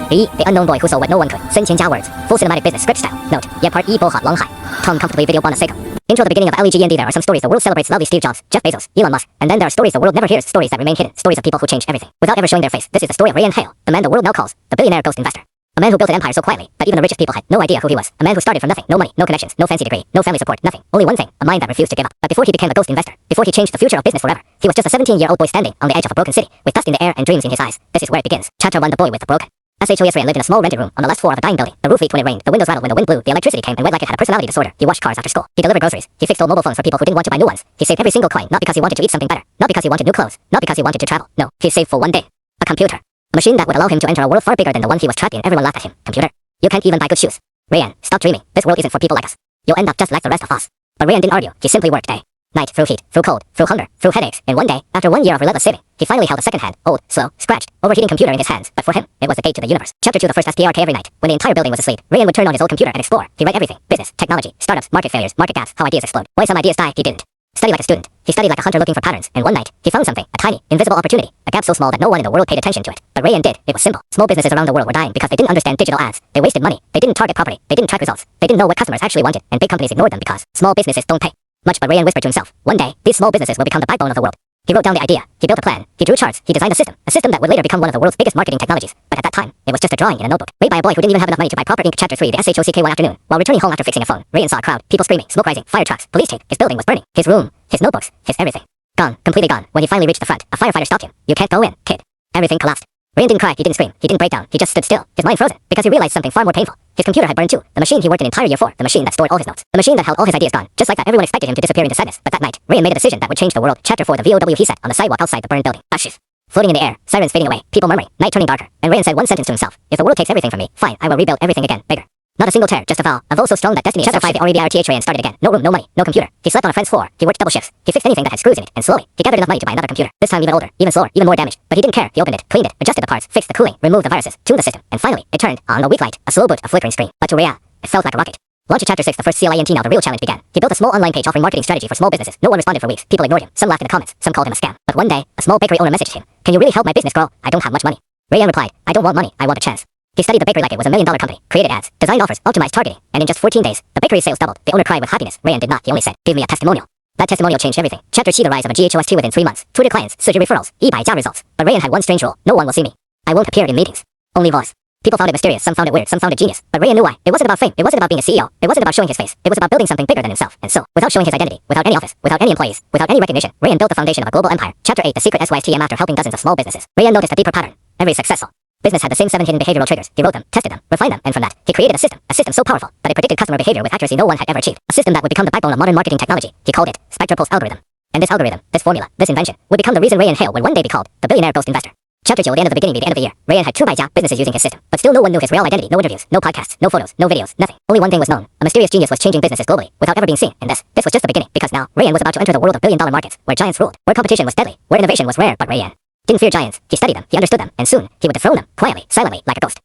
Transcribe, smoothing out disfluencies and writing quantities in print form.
The unknown boy who saw what no one could. 生前加 words. Full cinematic business script style. Note. Yet part E bohat long hai. Tongue comfortably video bonus seiko. Intro the beginning of LEGND. There are some stories the world celebrates lovely Steve Jobs, Jeff Bezos, Elon Musk. And then there are stories the world never hears. Stories that remain hidden. Stories of people who changed everything. Without ever showing their face. This is the story of Rayyan Hale. The man the world now calls the billionaire ghost investor. A man who built an empire so quietly that even the richest people had no idea who he was. A man who started from nothing, no money, no connections, no fancy degree, no family support, nothing. Only one thing, a mind that refused to give up. But before he became a ghost investor, before he changed the future of business forever, he was just a 17-year-old boy standing on the edge of a broken city, with dust in the air and dreams in his eyes. This is where it begins. Chapter 1: The Boy with the Broken. SHOS Rayyan lived in a small rented room on the last floor of a dying building. The roof leaked when it rained, the windows rattled when the wind blew, the electricity came and went like it had a personality disorder. He washed cars after school. He delivered groceries. He fixed old mobile phones for people who didn't want to buy new ones. He saved every single coin, not because he wanted to eat something better, not because he wanted new clothes, not because he wanted to travel. No, he saved for one day. A computer. A machine that would allow him to enter a world far bigger than the one he was trapped in. Everyone laughed at him. Computer? You can't even buy good shoes. Rayyan, stop dreaming. This world isn't for people like us. You'll end up just like the rest of us. But Rayyan didn't argue. He simply worked day, night, through heat, through cold, through hunger, through headaches. In one day, after 1 year of relentless saving, he finally held a second-hand, old, slow, scratched, overheating computer in his hands. But for him, it was the gate to the universe. Chapter 2: The first STRK. Every night, when the entire building was asleep, Rayyan would turn on his old computer and explore. He'd write everything: business, technology, startups, market failures, market gaps, how ideas explode. Why some ideas die, he didn't. Study like a student. He studied like a hunter looking for patterns, and one night, he found something, a tiny, invisible opportunity, a gap so small that no one in the world paid attention to it. But Rayyan did. It was simple. Small businesses around the world were dying because they didn't understand digital ads. They wasted money. They didn't target properly. They didn't track results. They didn't know what customers actually wanted, and big companies ignored them because small businesses don't pay much. But Rayyan whispered to himself, one day, these small businesses will become the backbone of the world. He wrote down the idea. He built a plan. He drew charts. He designed a system that would later become one of the world's biggest marketing technologies. But at that time, it was just a drawing in a notebook, made by a boy who didn't even have enough money to buy proper ink. Chapter 3: The SHOCK. One afternoon, while returning home after fixing a phone, Rayyan saw a crowd, people screaming, smoke rising, fire trucks, police tape. His building was burning. His room, his notebooks, his everything. Gone, completely gone. When he finally reached the front, a firefighter stopped him. You can't go in, kid. Everything collapsed. Rayyan didn't cry, he didn't scream, he didn't break down, he just stood still, his mind frozen, because he realized something far more painful. His computer had burned too. The machine he worked an entire year for, the machine that stored all his notes, the machine that held all his ideas gone. Just like that, everyone expected him to disappear into sadness. But that night, Rayyan made a decision that would change the world. Chapter 4: The VOW. He sat on the sidewalk outside the burned building. Ashes floating in the air, sirens fading away, people murmuring, night turning darker. And Rayyan said one sentence to himself: if the world takes everything from me, fine, I will rebuild everything again, bigger. Not a single tear, just a vow so strong that destiny itself. Chapter 5: The REBIRTH. Rayyan started again. No room, no money, no computer. He slept on a friend's floor. He worked double shifts. He fixed anything that had screws in it, and slowly, he gathered enough money to buy another computer. This time even older, even slower, even more damaged. But he didn't care. He opened it, cleaned it, adjusted the parts, fixed the cooling, removed the viruses, tuned the system, and finally, it turned on a weak light, a slow boot, a flickering screen. But to Rayyan, it felt like a rocket. Launch. Chapter 6: The first CLINT. Now the real challenge began. He built a small online page offering marketing strategy for small businesses. No one responded for weeks. People ignored him. Some laughed in the comments. Some called him a scam. But one day, a small bakery owner messaged him. Can you really help my business grow? I don't have much money. Rayyan replied, I don't want money, I want a chance. He studied the bakery like it was $1 million company, created ads, designed offers, optimized targeting, and in just 14 days, the bakery's sales doubled. The owner cried with happiness. Rayyan did not. He only said, give me a testimonial. That testimonial changed everything. Chapter 7: The rise of a GHOST. Within 3 months, Twitter clients, Suji referrals, eBay results. But Rayyan had one strange rule. No one will see me. I won't appear in meetings. Only voice. People found it mysterious, some found it weird, some found it genius. But Rayyan knew why. It wasn't about fame, it wasn't about being a CEO, it wasn't about showing his face. It was about building something bigger than himself. And so, without showing his identity, without any office, without any employees, without any recognition, Rayyan built the foundation of a global empire. Chapter 8: The secret SYSTM. After helping dozens of small businesses, Rayyan noticed a deeper pattern. Every successful business had the same 7 hidden behavioral triggers. He wrote them, tested them, refined them, and from that, he created a system so powerful that it predicted customer behavior with accuracy no one had ever achieved. A system that would become the backbone of modern marketing technology. He called it Spectre Pulse algorithm. And this algorithm, this formula, this invention, would become the reason Rayyan Hale would one day be called the billionaire ghost investor. Chapter 9: The end of the beginning. Be the end of the year. Rayyan had 2 businesses using his system, but still no one knew his real identity. No interviews, no podcasts, no photos, no videos, nothing. Only one thing was known: a mysterious genius was changing businesses globally without ever being seen. And this was just the beginning, because now Rayyan was about to enter the world of billion-dollar markets, where giants ruled, where competition was deadly, where innovation was rare. But Rayyan didn't fear giants. He studied them, he understood them, and soon he would dethrone them quietly, silently, like a ghost.